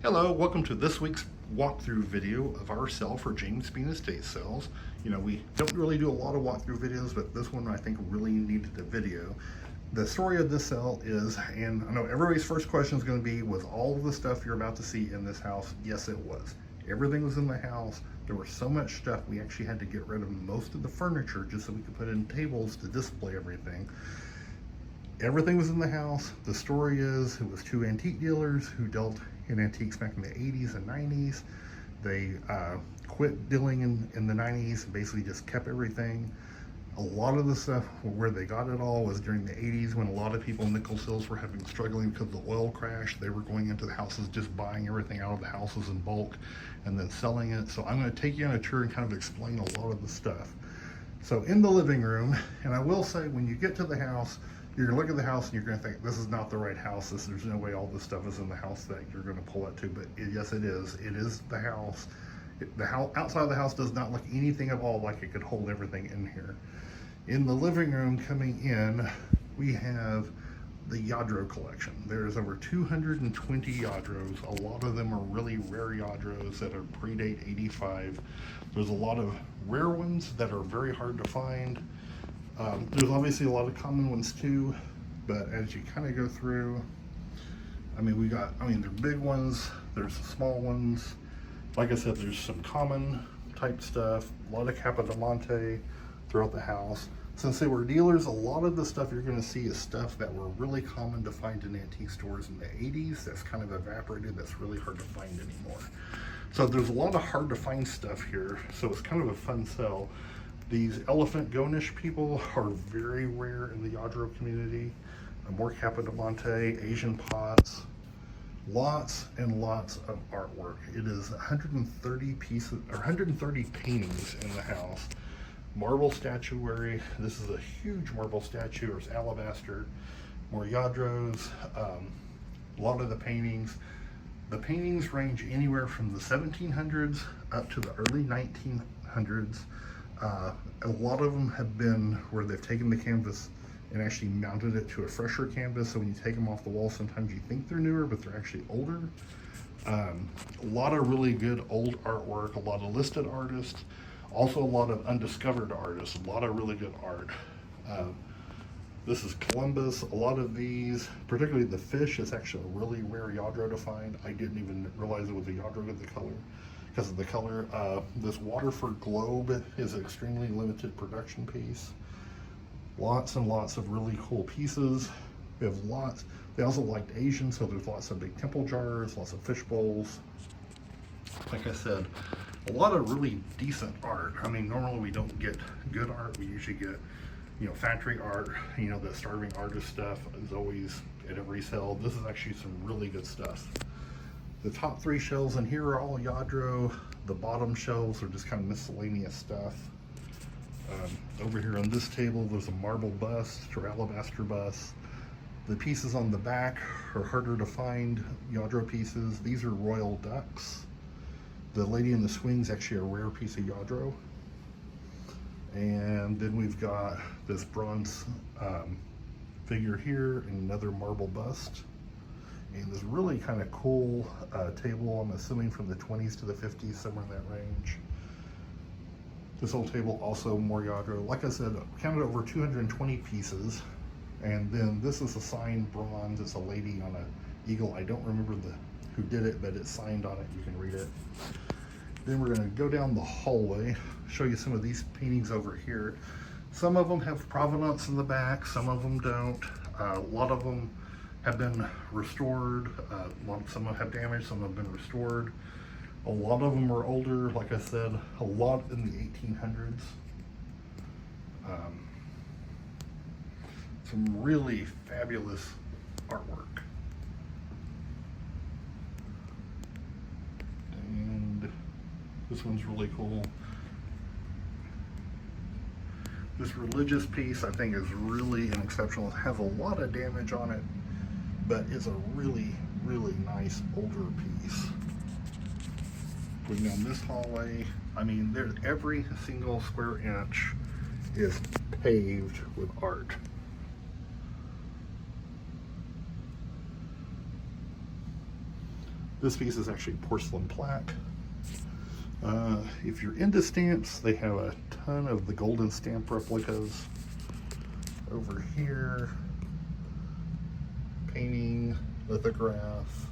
Hello, welcome to this week's walkthrough video of our sale for James Bean Estate Sales. You know, we don't really do a lot of walkthrough videos, but this one I think really needed a video. The story of this sale is, and I know everybody's first question is going to be, was all of the stuff you're about to see in this house? Yes, it was. Everything was in the house. There was so much stuff, we actually had to get rid of most of the furniture just so we could put in tables to display everything. Everything was in the house. The story is, it was two antique dealers who dealt in antiques back in the 80s and 90s. They quit dealing in the 90s and basically just kept everything. A lot of the stuff where they got it all was during the 80s, when a lot of people in nickel sills were struggling because of the oil crash. They were going into the houses, just buying everything out of the houses in bulk and then selling it. So I'm going to take you on a tour and kind of explain a lot of the stuff. So in the living room, and I will say, when you get to the house, you're gonna look at the house and you're gonna think, this is not the right house. There's no way all this stuff is in the house that you're gonna pull it to, but yes, it is. It is the house. The house outside of the house does not look anything at all like it could hold everything in here. In the living room coming in, we have the Yadro collection. There's over 220 Yadros. A lot of them are really rare Yadros that are predate 85. There's a lot of rare ones that are very hard to find. There's obviously a lot of common ones too, but as you kind of go through, they're big ones, there's small ones. Like I said, there's some common type stuff, a lot of Capodimonte throughout the house. Since they were dealers, a lot of the stuff you're going to see is stuff that were really common to find in antique stores in the 80s that's kind of evaporated, that's really hard to find anymore. So there's a lot of hard to find stuff here, so it's kind of a fun sell. These elephant gonish people are very rare in the Yadro community. More Capodimonte, Asian pots, lots and lots of artwork. It is 130 pieces, or 130 paintings in the house. Marble statuary. This is a huge marble statue, or it's alabaster. More Yadros. A lot of the paintings. The paintings range anywhere from the 1700s up to the early 1900s. A lot of them have been where they've taken the canvas and actually mounted it to a fresher canvas, so when you take them off the wall, sometimes you think they're newer, but they're actually older. A lot of really good old artwork, a lot of listed artists, also a lot of undiscovered artists, a lot of really good art. This is Columbus. A lot of these, particularly the fish, is actually a really rare Yadro to find. I didn't even realize it was a Yadro with the color. Because of the color. This Waterford globe is an extremely limited production piece. Lots and lots of really cool pieces. We have lots. They also liked Asian, so there's lots of big temple jars, lots of fish bowls. Like I said, a lot of really decent art. I mean, normally we don't get good art. We usually get, factory art. The starving artist stuff is always at every sale. This is actually some really good stuff. The top three shelves in here are all Yadro. The bottom shelves are just kind of miscellaneous stuff. Over here on this table, there's a marble bust or alabaster bust. The pieces on the back are harder to find Yadro pieces. These are royal ducks. The lady in the swing's actually a rare piece of Yadro. And then we've got this bronze figure here and another marble bust. And this really kind of cool table, I'm assuming from the 20s to the 50s, somewhere in that range. This whole table also more Yadro. Like I said, counted over 220 pieces. And then this is a signed bronze. It's a lady on an eagle. I don't remember who did it, but it's signed on it. You can read it. Then we're going to go down the hallway, show you some of these paintings over here. Some of them have provenance in the back, some of them don't. A lot of them have been restored. Some of them have damage, some have been restored. A lot of them are older, like I said, a lot in the 1800s. Some really fabulous artwork. And this one's really cool. This religious piece, I think, is really an exceptional. It has a lot of damage on it, but it's a really, really nice older piece. Going down this hallway, every single square inch is paved with art. This piece is actually porcelain plaque. If you're into stamps, they have a ton of the golden stamp replicas. Over here, painting, lithograph.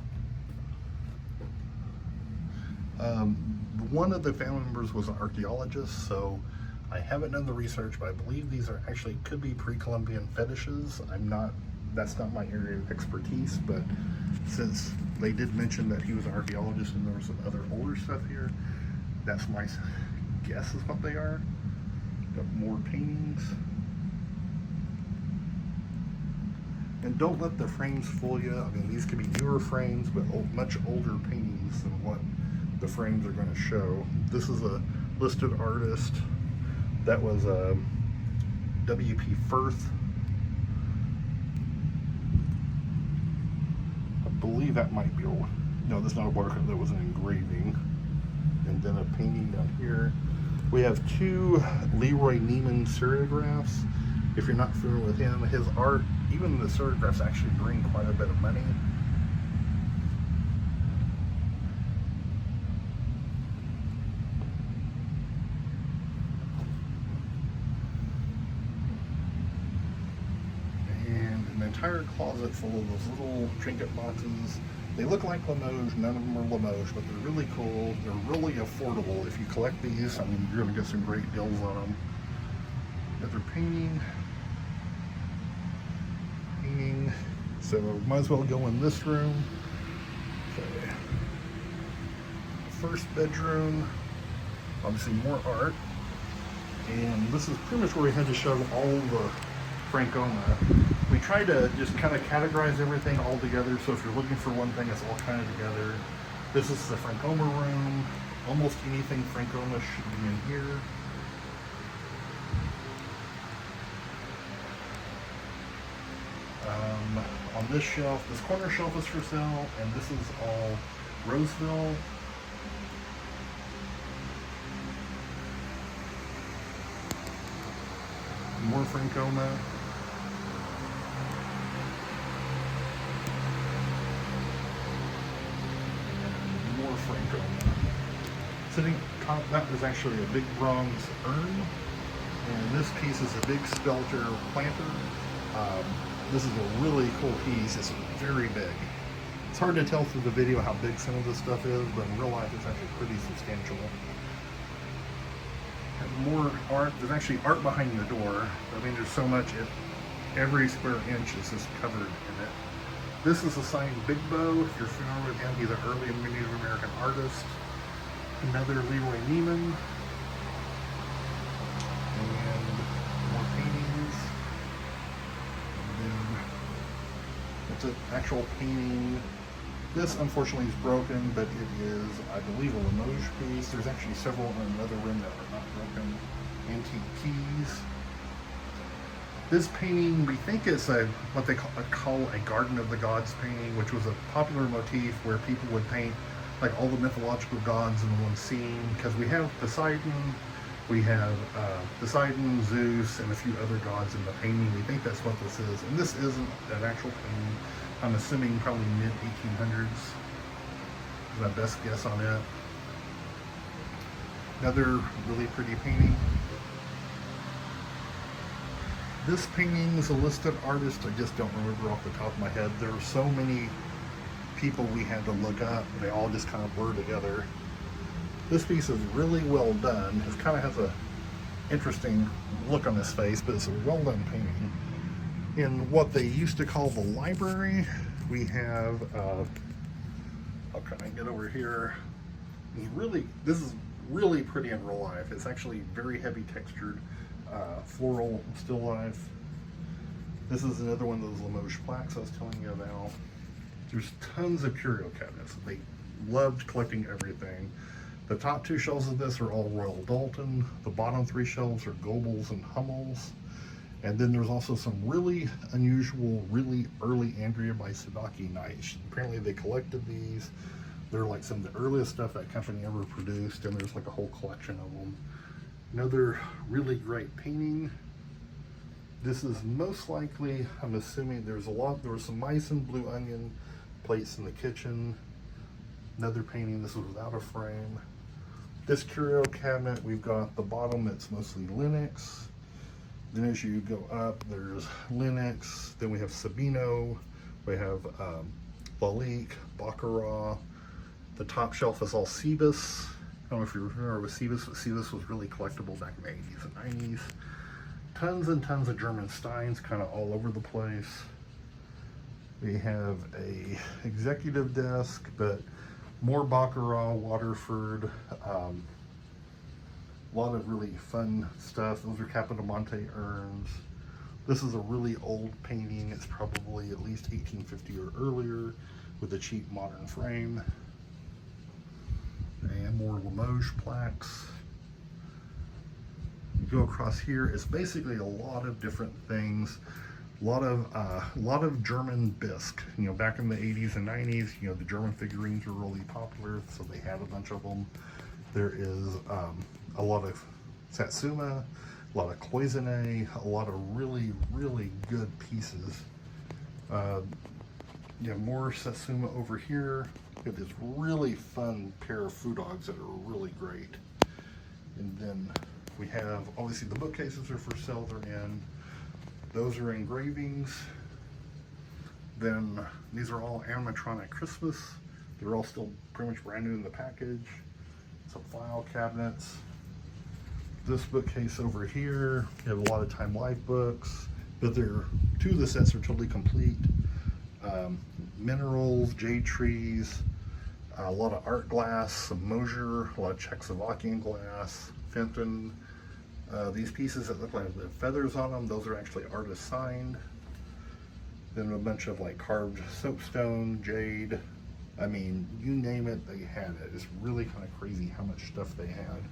One of the family members was an archaeologist, so I haven't done the research, but I believe these are actually could be pre-Columbian fetishes. That's not my area of expertise, but since they did mention that he was an archaeologist and there was some other older stuff here, that's my guess is what they are. Got more paintings. And don't let the frames fool you. I mean, these could be newer frames, but much older paintings than what the frames are going to show. This is a listed artist. That was W.P. Firth. I believe that might be old. No, that's not a watercolor. That was an engraving. And then a painting down here. We have two Leroy Neiman serigraphs. If you're not familiar with him, his art, even the serigraphs actually bring quite a bit of money. And an entire closet full of those little trinket boxes. They look like Limoges, none of them are Limoges, but they're really cool. They're really affordable. If you collect these, I mean, you're gonna get some great deals on them. Another painting. So might as well go in this room. Okay. First bedroom, obviously more art. And this is pretty much where we had to show all the Francoma. We tried to just kind of categorize everything all together, so if you're looking for one thing, it's all kind of together. This is the Francoma room. Almost anything Francoma should be in here. On this shelf, this corner shelf is for sale, and this is all Roseville. More Francoma. More Francoma. Sitting top, that is actually a big bronze urn, and this piece is a big Spelter planter. This is a really cool piece. It's very big. It's hard to tell through the video how big some of this stuff is, but in real life it's actually pretty substantial. And more art. There's actually art behind the door. I mean, there's so much. Every square inch is just covered in it. This is a signed Big Bow. If you're familiar with him, he's an early Native American artist. Another Leroy Neiman. And more paintings. It's an actual painting. This unfortunately is broken, but it is, I believe, a Limoges piece. There's actually several in another room that are not broken. Antique keys. This painting, we think is what they call a Garden of the Gods painting, which was a popular motif where people would paint like all the mythological gods in one scene. Because we have Poseidon, Zeus, and a few other gods in the painting. We think that's what this is. And this isn't an actual painting. I'm assuming probably mid-1800s is my best guess on it. Another really pretty painting. This painting is a listed artist. I just don't remember off the top of my head. There are so many people we had to look up. They all just kind of blur together. This piece is really well done. It kind of has a interesting look on his face, but it's a well done painting. In what they used to call the library, we have, how can I get over here? This is really pretty in real life. It's actually very heavy textured, floral still life. This is another one of those Limoges plaques I was telling you about. There's tons of curio cabinets. They loved collecting everything. The top two shelves of this are all Royal Doulton. The bottom three shelves are Goebbels and Hummels. And then there's also some really unusual, really early Andrea by Sadaki knights. Apparently they collected these. They're like some of the earliest stuff that company ever produced, and there's like a whole collection of them. Another really great painting. This is most likely, I'm assuming there was some mice and blue onion plates in the kitchen. Another painting, this was without a frame. This curio cabinet, we've got the bottom that's mostly Linux. Then as you go up, there's Linux. Then we have Sabino. We have Lalique, Baccarat. The top shelf is all Cebus. I don't know if you remember with Cebus, but Cebus was really collectible back in the 80s and 90s. Tons and tons of German Steins kind of all over the place. We have a executive desk, but more Baccarat, Waterford, a lot of really fun stuff. Those are Capodimonte urns. This is a really old painting. It's probably at least 1850 or earlier with a cheap modern frame. And more Limoges plaques. You go across here, it's basically a lot of different things. A lot of German bisque. You know, back in the 80s and 90s, you know, the German figurines were really popular, so they had a bunch of them. There is a lot of Satsuma, a lot of Cloisonne, a lot of really, really good pieces. You have more Satsuma over here. We have this really fun pair of food dogs that are really great. And then we have, obviously the bookcases are for sale, they're in. Those are engravings. Then these are all animatronic Christmas. They're all still pretty much brand new in the package. Some file cabinets. This bookcase over here, you have a lot of Time Life books, but two of the sets are totally complete. Minerals, jade trees, a lot of art glass, some Mosier, a lot of Czechoslovakian glass, Fenton. These pieces that look like they have feathers on them, those are actually artist signed. Then a bunch of like carved soapstone, jade. I mean, you name it, they had it. It's really kind of crazy how much stuff they had.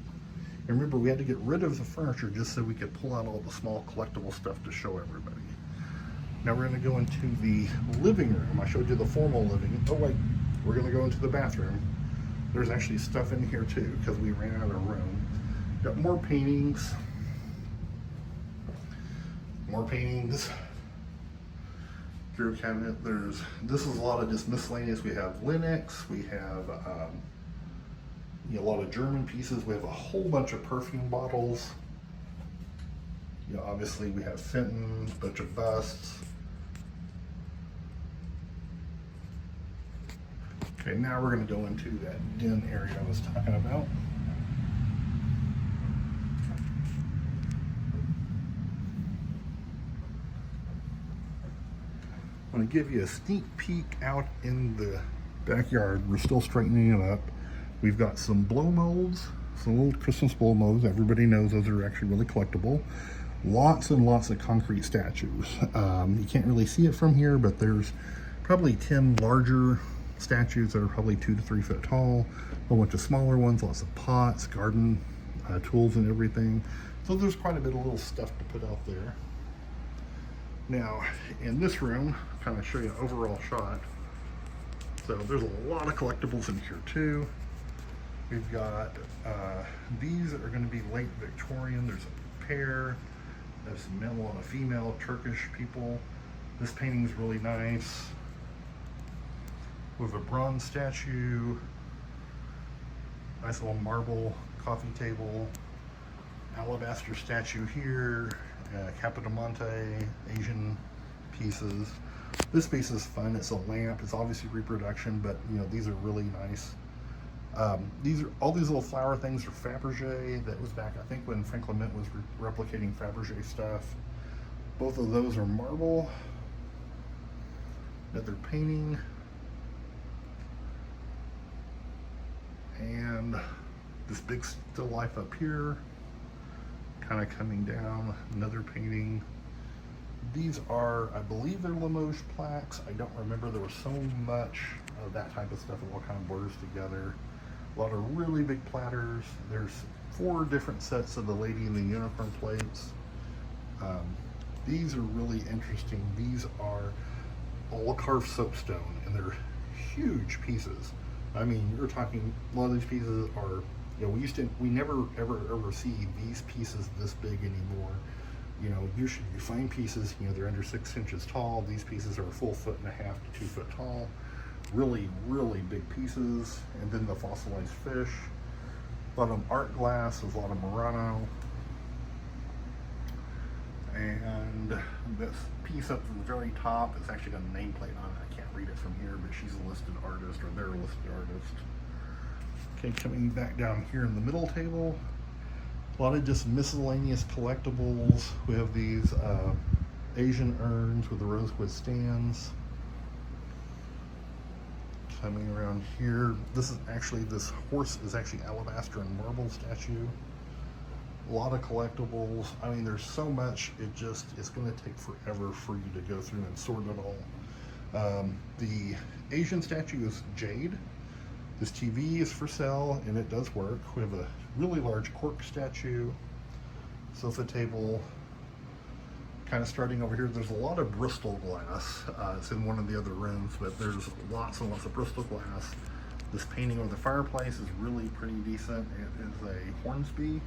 And remember, we had to get rid of the furniture just so we could pull out all the small collectible stuff to show everybody. Now we're going to go into the living room. I showed you the formal living. Oh wait, we're going to go into the bathroom. There's actually stuff in here too because we ran out of room. Got more paintings. More paintings. Bureau cabinet. This is a lot of just miscellaneous. We have Linux. We have a lot of German pieces. We have a whole bunch of perfume bottles. You know, obviously we have Fenton, a bunch of busts. Okay, now we're going to go into that den area I was talking about. I'm going to give you a sneak peek out in the backyard. We're still straightening it up. We've got some blow molds, some little Christmas blow molds. Everybody knows those are actually really collectible. Lots and lots of concrete statues. You can't really see it from here, but there's probably 10 larger statues that are probably 2 to 3 foot tall. A bunch of smaller ones, lots of pots, garden tools and everything. So there's quite a bit of little stuff to put out there. Now, in this room, kind of show you an overall shot. So there's a lot of collectibles in here too. We've got, these are going to be late Victorian. There's a pair. There's a male and a female Turkish people. This painting is really nice. We have a bronze statue. Nice little marble coffee table. Alabaster statue here. Capodimonte, Asian pieces. This piece is fun. It's a lamp. It's obviously reproduction, but you know, these are really nice. All these little flower things are Fabergé. That was back, I think, when Franklin Mint was replicating Fabergé stuff. Both of those are marble. Another painting. And this big still life up here, kind of coming down. Another painting. These are, I believe they're Limoges plaques. I don't remember. There was so much of that type of stuff. It all kind of blurs together. A lot of really big platters. There's 4 different sets of the Lady in the Unicorn plates. These are really interesting. These are all carved soapstone, and they're huge pieces. I mean, you're talking, a lot of these pieces are, you know, we never ever see these pieces this big anymore. You know, usually you find pieces, you know, they're under 6 inches tall. These pieces are a full 1.5 to 2 foot tall. really, really big pieces. And then the fossilized fish. A lot of art glass, there's a lot of Murano. And this piece up at the very top, it's actually got a nameplate on it. I can't read it from here, but she's a listed artist, or they're a listed artist. Okay, coming back down here in the middle table, a lot of just miscellaneous collectibles. We have these Asian urns with the rosewood stands. Coming around here, this horse is actually alabaster and marble statue. A lot of collectibles. I mean, there's so much, it's going to take forever for you to go through and sort it all. The Asian statue is jade. This TV is for sale, and it does work. We have a really large cork statue, sofa table. Kind of starting over here, there's a lot of Bristol glass. It's in one of the other rooms, but there's lots and lots of Bristol glass. This painting over the fireplace is really pretty decent. It is a Hornsby.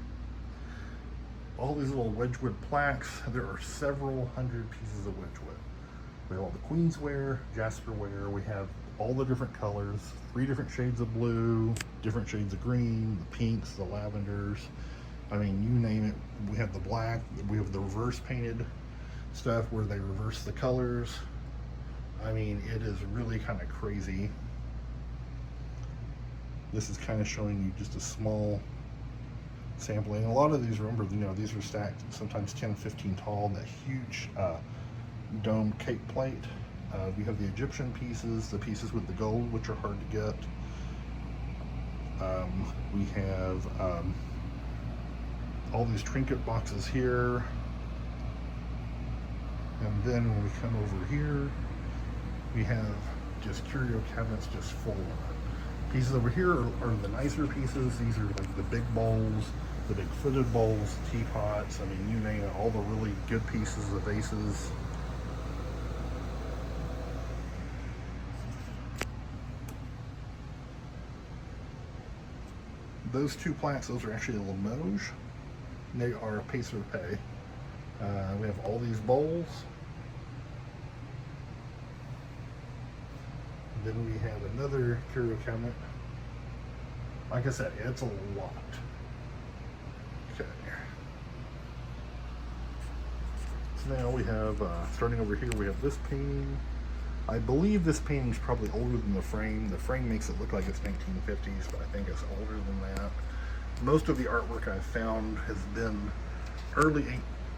All these little Wedgwood plaques, there are several hundred pieces of Wedgwood. We have all the Queensware, Jasperware, we have all the different colors, 3 different shades of blue, different shades of green, the pinks, the lavenders. I mean, you name it. We have the black, we have the reverse painted stuff where they reverse the colors. I mean, it is really kind of crazy. This is kind of showing you just a small sampling. A lot of these, remember, these are stacked sometimes 10, 15 tall, that huge dome cake plate. We have the Egyptian pieces, the pieces with the gold, which are hard to get. We have all these trinket boxes here. And then when we come over here, we have just curio cabinets just full of pieces. Over here are the nicer pieces. These are like the big bowls, the big footed bowls, teapots. I mean, you name it, all the really good pieces of vases. Those 2 plaques, those are actually a Limoges. They are a pace or pay. We have all these bowls. Then we have another curio cabinet. Like I said, it's a lot. Okay. So now we have, starting over here, we have this painting. I believe this painting is probably older than the frame. The frame makes it look like it's 1950s, but I think it's older than that. Most of the artwork I've found has been early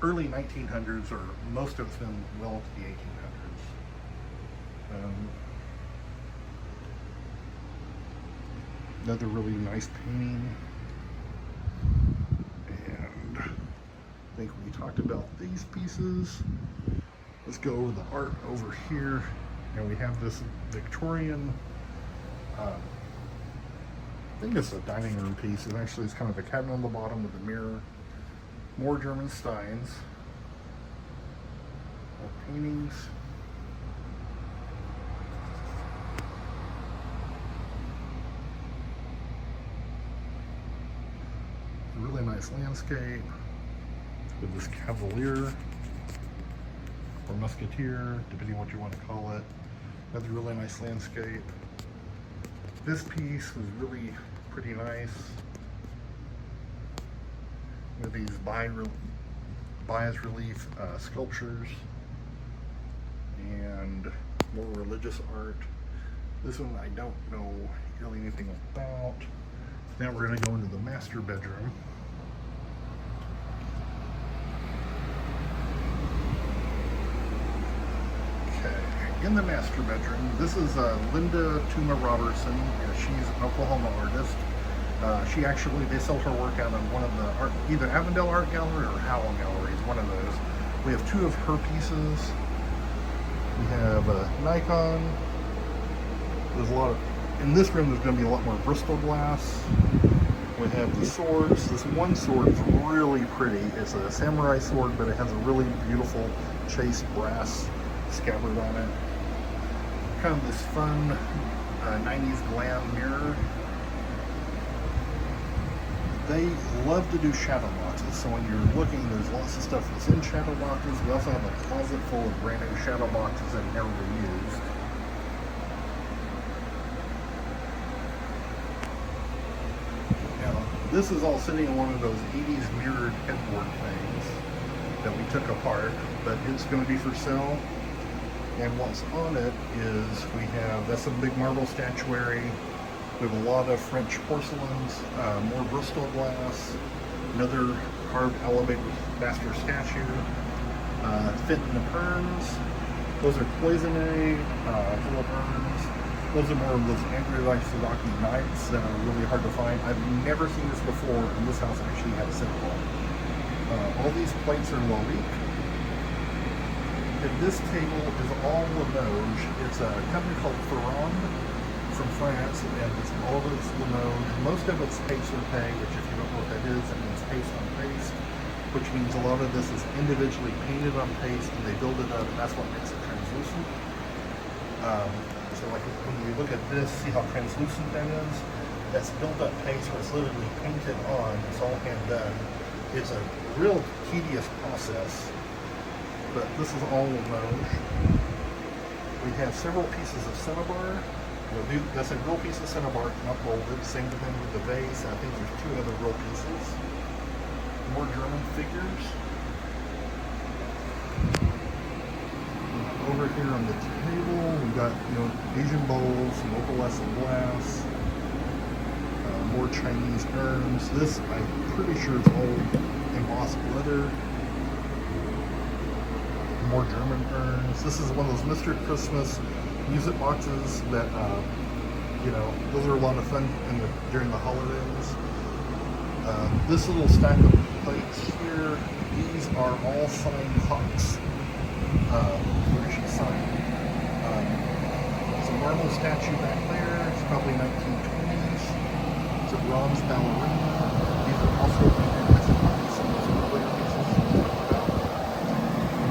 1900s, or most of it's been well into the 1800s. Another really nice painting. And I think we talked about these pieces. Let's go over the art over here. And we have this Victorian, I think it's a dining room piece. And actually it's kind of a cabinet on the bottom with a mirror. More German Steins. More paintings. Really nice landscape with this cavalier or musketeer, depending on what you want to call it. Another really nice landscape. This piece was really pretty nice with these bias relief sculptures and more religious art. This one I don't know really anything about. Now we're going to go into the master bedroom. Okay, in the master bedroom, this is Linda Tuma Robertson. She's an Oklahoma artist. They sell her work out on one of the either Avondale Art Gallery or Howell Galleries, one of those. We have 2 of her pieces. We have a Nikon. There's a lot of, in this room there's going to be a lot more Bristol glass. We have the swords. This one sword is really pretty. It's a samurai sword, but it has a really beautiful chased brass scabbard on it. Kind of this fun 90s glam mirror. They love to do shadow boxes, so when you're looking, there's lots of stuff that's in shadow boxes. We also have a closet full of brand new shadow boxes that never been used. This is all sitting in one of those 80s mirrored headboard things that we took apart, but it's going to be for sale. And what's on it is that's some big marble statuary. We have a lot of French porcelains, more Bristol glass, another carved elevated master statue, fit in the urns. Those are cloisonne, full of urns. Those are more of those Anglo-Saxon knights that are really hard to find. I've never seen this before, and this house actually had a set of all these plates are Lalique. And this table is all Limoges. It's a company called Ferrand from France, and it's all of it's Limoges. Most of it's paste or pay, which if you don't know what that is, it means paste on paste, which means a lot of this is individually painted on paste, and they build it up, and that's what makes it translucent. So like when you look at this, see how translucent that is? That's built up paste where it's literally painted on. It's all hand done. It's a real tedious process. But this is all Limoges. We have several pieces of cinnabar. That's a real piece of cinnabar, not molded. Same thing with the vase. I think there's two other real pieces. More German figures. Over here on the table, we've got Asian bowls, some opalescent glass, more Chinese urns. This I'm pretty sure is all embossed leather. More German urns. This is one of those Mr. Christmas music boxes that, those are a lot of fun during the holidays. This little stack of plates here, these are all signed Hawks. Where she signed. There's a marble statue back there. It's probably 1920s. It's a bronze ballerina. These are also some of those earlier pieces we talked about.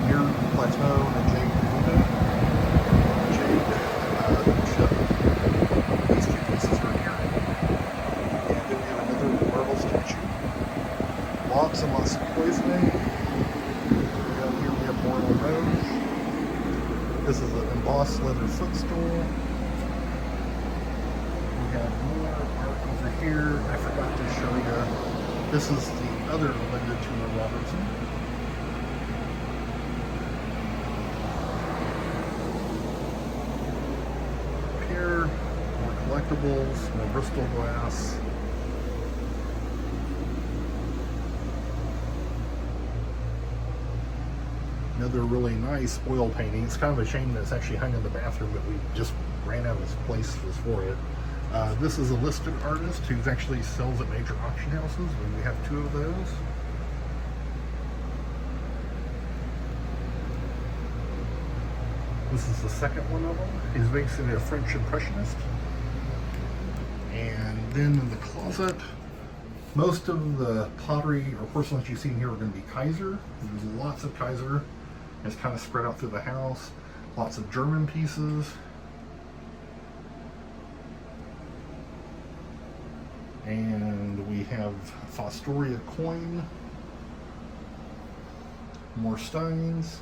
Here, Plateau and Jade Buddha. Jade, these two pieces are here. And then we have another marble statue. Lots and lots of cloisonne. Down here we have more Limoges. This is an embossed leather footstool. We have more art over here. I forgot to show you. This is the other Linda Tuna Robertson. Here, more collectibles, more Bristol glass. Another really nice oil painting. It's kind of a shame that it's actually hung in the bathroom, but we just ran out of places for it. This is a listed artist who actually sells at major auction houses, and we have two of those. This is the second one of them. He's basically a French impressionist. And then in the closet, most of the pottery or porcelain you see in here are going to be Kaiser. There's lots of Kaiser. It's kind of spread out through the house. Lots of German pieces. And we have Fostoria coin. More Steins.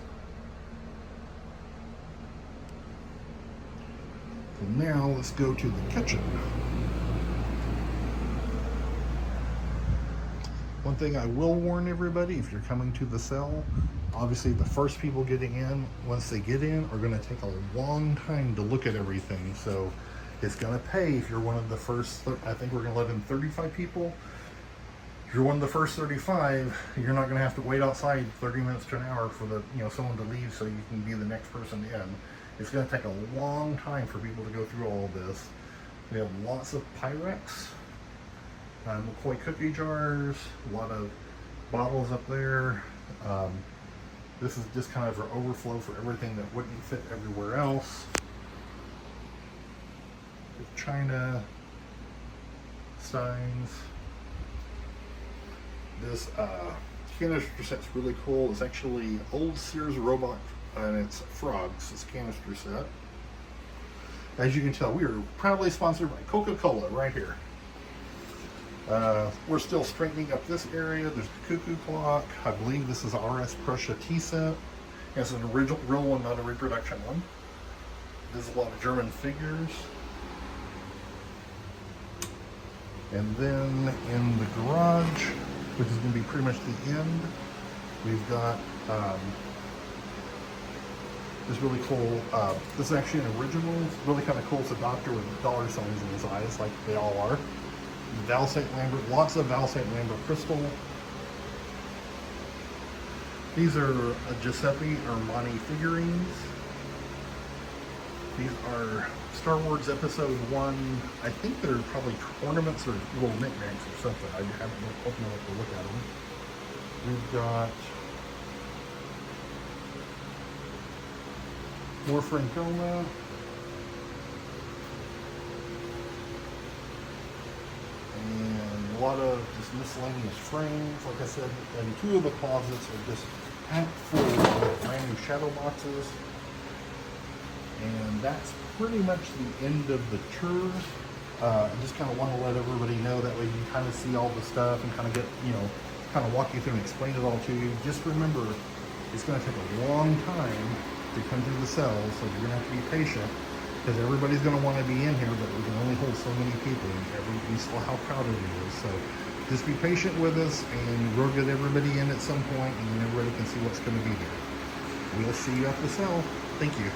And now let's go to the kitchen. One thing I will warn everybody, if you're coming to the sale, obviously the first people getting in, once they get in, are going to take a long time to look at everything. So it's going to pay if you're one of the first, I think we're going to let in 35 people. If you're one of the first 35, you're not going to have to wait outside 30 minutes to an hour for someone to leave so you can be the next person in. It's going to take a long time for people to go through all of this. We have lots of Pyrex. McCoy cookie jars, a lot of bottles up there. This is just kind of an overflow for everything that wouldn't fit everywhere else. China, Steins. This canister set's really cool. It's actually old Sears robot, and it's frogs. It's a canister set. As you can tell, we are proudly sponsored by Coca-Cola right here. We're still straightening up this area. There's the cuckoo clock. I believe this is a RS Prussia tea set. It's an original, real one, not a reproduction one. There's a lot of German figures. And then in the garage, which is going to be pretty much the end, we've got this really cool, this is actually an original, it's really kind of cool. It's a doctor with dollar signs in his eyes, like they all are. Val St. Lambert, lots of Val St. Lambert crystal. These are Giuseppe Armani figurines. These are Star Wars Episode 1. I think they're probably ornaments or little knickknacks or something. I haven't opened them up to look at them. We've got more Francoma. And a lot of just miscellaneous frames. Like I said, and two of the closets are just packed full of brand new shadow boxes. And that's pretty much the end of the tour. I just kind of want to let everybody know, that way you kind of see all the stuff and kind of get, you know, kind of walk you through and explain it all to you. Just remember, it's going to take a long time to come through the cells, so you're going to have to be patient, because everybody's going to want to be in here, but we can only hold so many people. We saw how crowded it is, so just be patient with us, and we'll get everybody in at some point, and then everybody can see what's going to be here. We'll see you at the cell. Thank you.